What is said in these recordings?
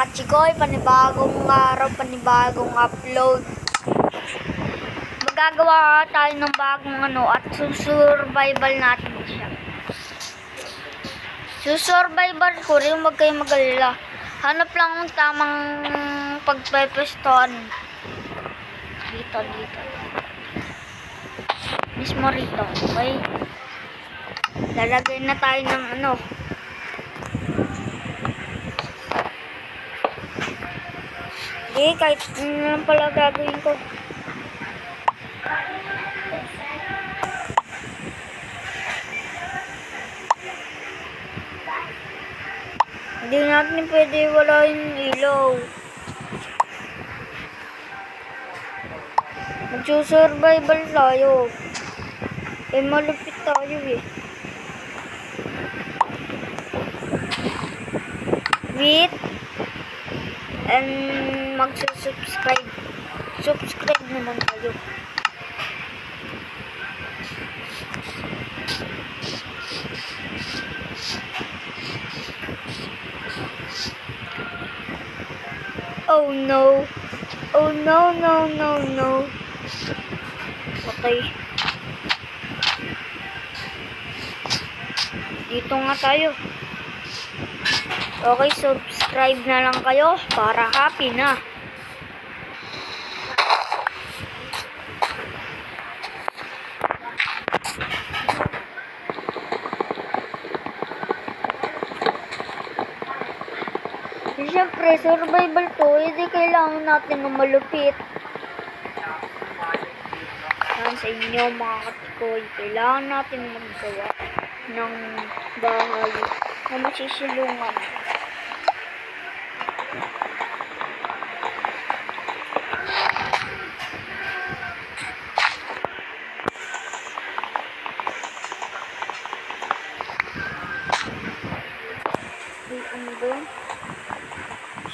mga chikoy, panibagong araw, panibagong upload. Magagawa tayo ng bagong at susurvival natin siya. Susurvival ko rin, huwag kayong mag-alala. Hanap lang ang tamang pagpepestohan. Dito. Mismo rito, okay? Lalagay na tayo ng kahit lang pala gagawin ko. Hindi natin pwede wala yung ilaw. Magsusurvival tayo. Malupit tayo Wait. And magsusubscribe. Subscribe naman kayo. Oh no. Oh no. Okay. Dito nga tayo. Okay, subscribe na lang kayo para happy na. Siyempre, survival to, hindi kailangan natin ng malupit. Yan sa inyo mga katikoy, kailangan natin maggawa ng bahay na masisilungan. Ano ba?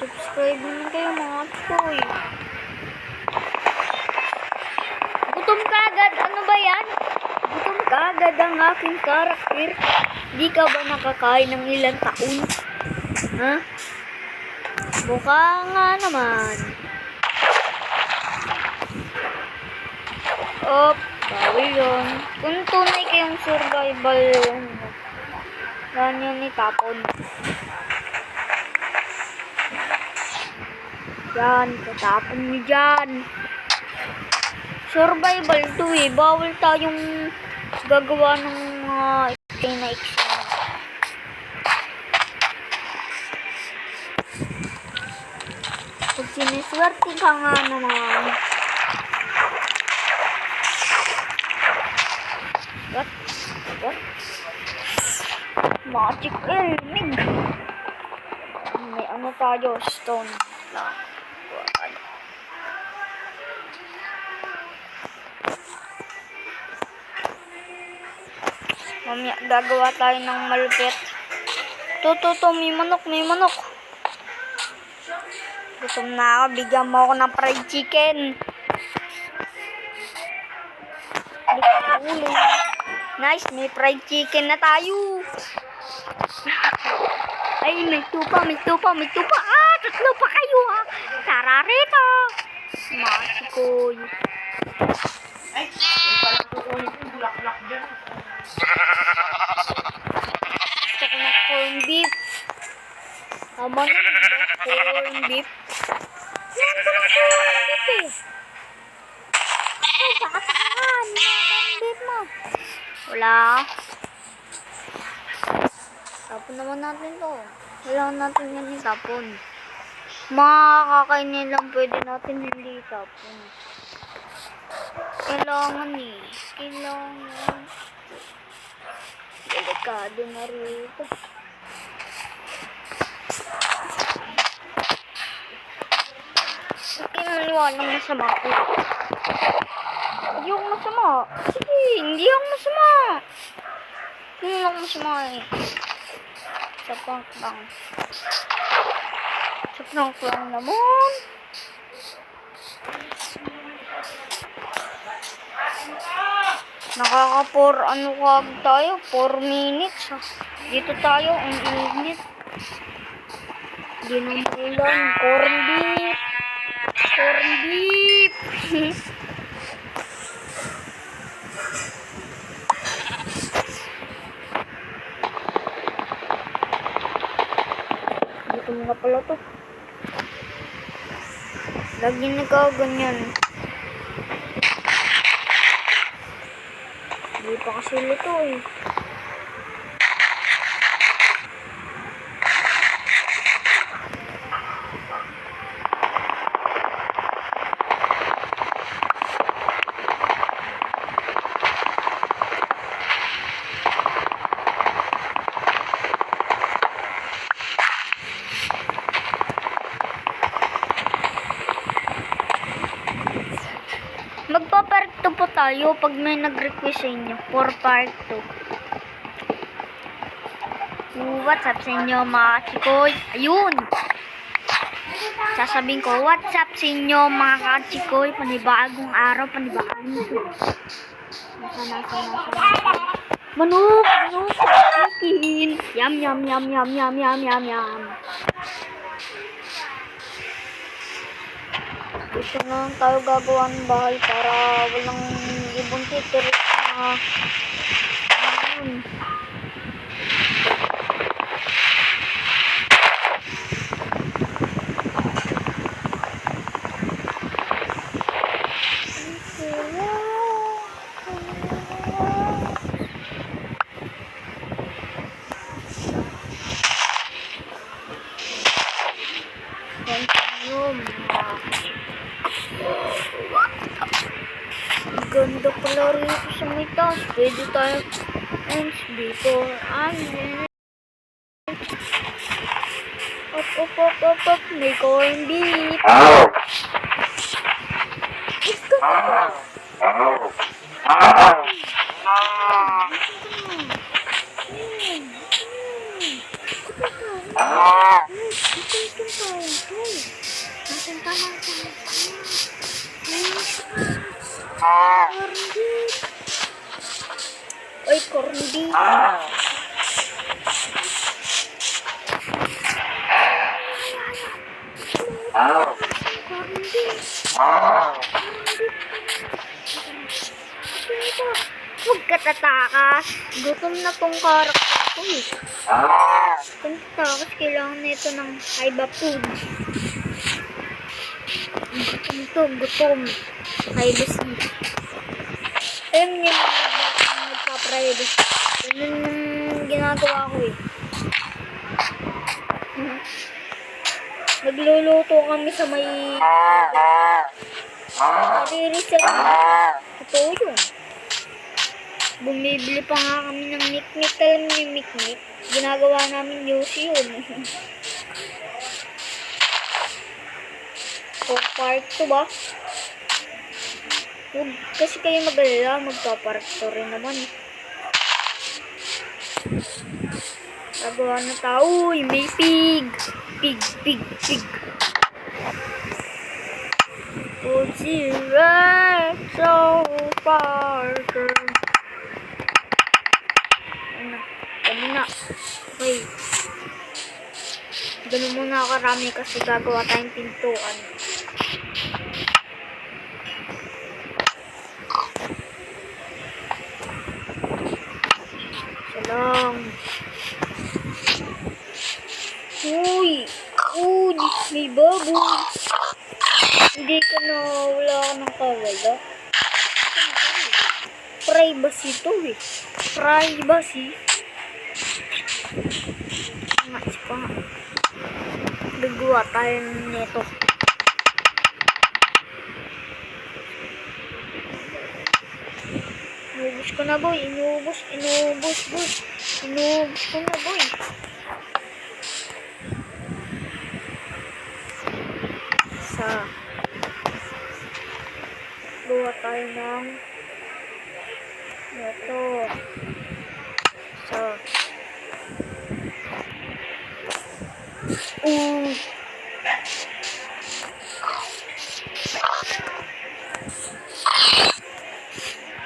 Subscribe naman kayo mga katikoy. Gutom ka agad, ano ba yan? Gutom ka agad ang aking karakter. Di ka ba nakakain ng ilang taon? Ha? Mukha nga naman. Bawal yun. Kung tunay kayong survival yun, ganyan itapon. Yan, tatapon nyo dyan. Survival to bawal tayong gagawa ng mga na-exam. Pag siniswerte ka nga naman. What? Magic elmig. May tayo, stone lang. Mamaya gagawa tayo ng malupit. May manok. Gutom na ako, bigyan mo ako ng fried chicken. Nice, may fried chicken na tayo. Ay, may tupa. Tatlo pa kayo Tara rito. Masikoy. Ay, palang tukunin yung bulak-bulak dyan. Gusto ko na corn beef. Tama na corn beef. Yan ko na corn beef Ay, saan? Corn beef mo. Wala. Tapon naman natin to. Kailangan natin yan itapon. Makakainin lang pwede natin hindi itapon. Kailangan delikado na rito. Okay, maniwalang masama ko. Hindi ako masama. Sige, hindi ako masama. Hindi ako masama Sa prank lang naman. Tayo? 4 minutes. Dito tayo, ang init. Lagi ng ulan. Corn beef. Corn beef. Gutom nga pala to. Lagi nagkaganyan. Hindi pa kasi luto eh. Magpa-part 2 po tayo pag may nag-request sa inyo for part 2. What's up sa inyo mga kachikoy? Ayun! Sasabihin ko, what's up sa inyo mga kachikoy? Panibagong araw, panibagong nasa. Manok! Chicken! Yum. Dito na lang tayo gagawa ng bahay para walang ibang titiris na ganda pala rito sa may taas. Pwede tayo ends before I'm in. Up. May corn beef. Ito. Ay, corn beef. Huwag ka tatakas. Gutom na tong karakter ko eh. Kung tatakas, kailangan nito ng haiba food. Gutom. Haiba seed. Ayun yung nagpa-privacy. Ganun yung ginagawa ko eh. Nagluluto kami sa may narireserve. Totoo yun. Bumibili pa nga kami ng mikmik. Alam niyo yung mikmik? Ginagawa namin yosi yun. So, part 2 ba? Huwag kasi kayo mag-alala. Magpa-part 2 rin naman. Gagawa na tao. Uy, may pig. Pig. Zero so far. Ano na. Okay. Ganun muna karami kasi gagawa tayong pintuan. Salang. Uy, may baboy. Hindi ka na, wala ka ng kawala. Privacy to eh. Privacy. Pa. Gagawa tayo nito. Inubos ko na boy. Inubos ko na boy. Gawa tayo ng ito.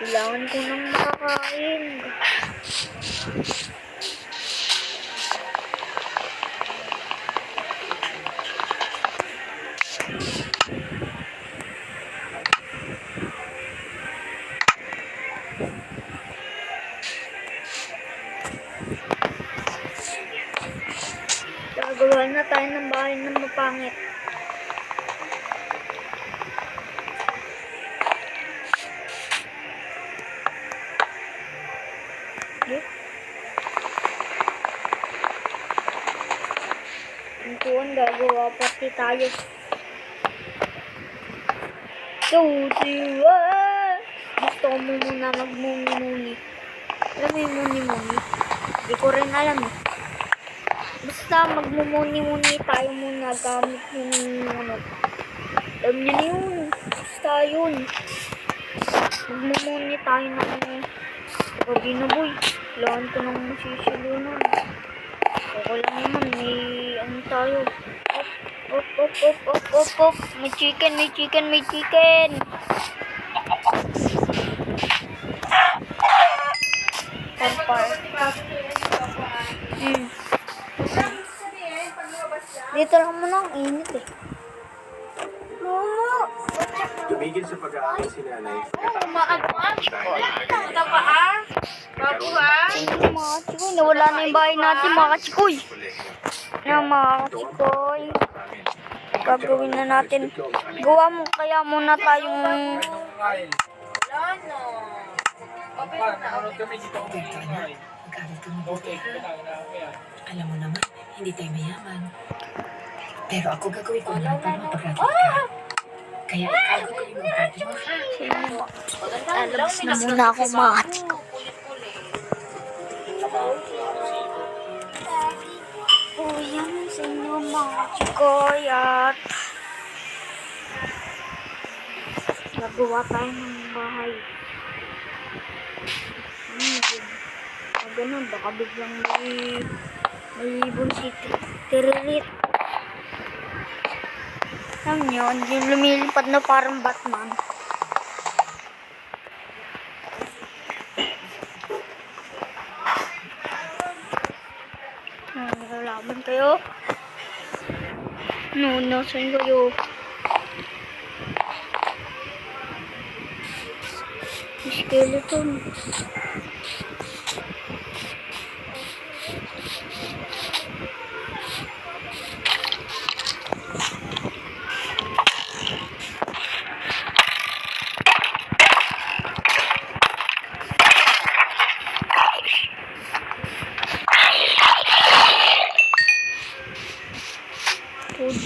Kailangan ko nang makakain. Gagawa na tayo ng bahay na mapangit. Okay. Ang gagawa pati tayo. So, gusto ko muna magmuni-muni. Alam mo yung muni-muni? Hindi ko rin alam eh. Basta magmumuni-muni tayo muna gamit yung ano. Alam niyo na yun. Basta yun. Magmumuni tayo ng gabi na boy. Kailangan ko nang masisilunan. Okay lang naman. May ano tayo. Op. May chicken. Parpar. Dito lang muna ang init eh. Momo! Tumigil sa pag-aaral si nanay. Punta pa ah. Bago ha. Mga chikoy, nawala na yung bahay natin mga chikoy. Na mga chikoy. Gagawin na natin. Gawa mo kaya muna tayong... Wala no. Nanonood kami dito ako mag-aaral ka mabuti ha. Alam mo naman, hindi tayo mayaman. Pero ako gagawin ko lang para mapag-aral ka. Kaya ikaw gagawin mo pati mo ha. Alabas na muna ako mga chikoy. Oh, yan sa inyo mga chikoy at... Gagawa tayo ng bahay. Ganun, baka biglang may ibon si Tiririt. Alam nyo, hindi lumilipad na parang Batman. Nalalaman kayo? Saan kayo? Skeleton.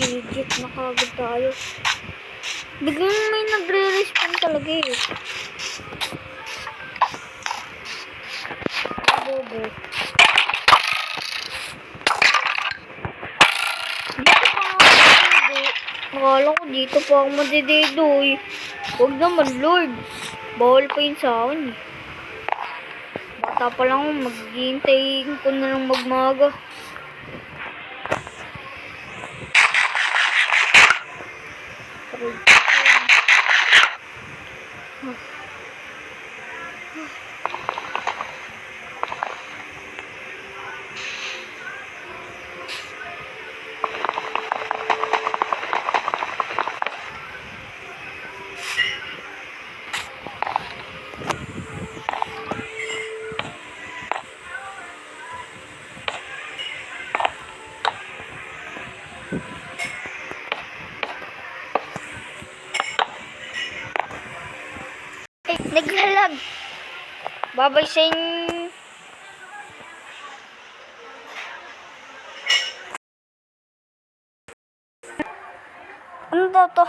Legit na kagad tayo. Biglang may nagre-respawn talaga eh. Bobo. Dito pa ako madidido. Nakala ko dito pa ako madidido eh. Huwag naman Lord. Bawal pa yun sa akin eh. Bata pa lang ako, maghihintay ko na lang magmaga. Naglalag. Babay sa inyo. Ano daw to?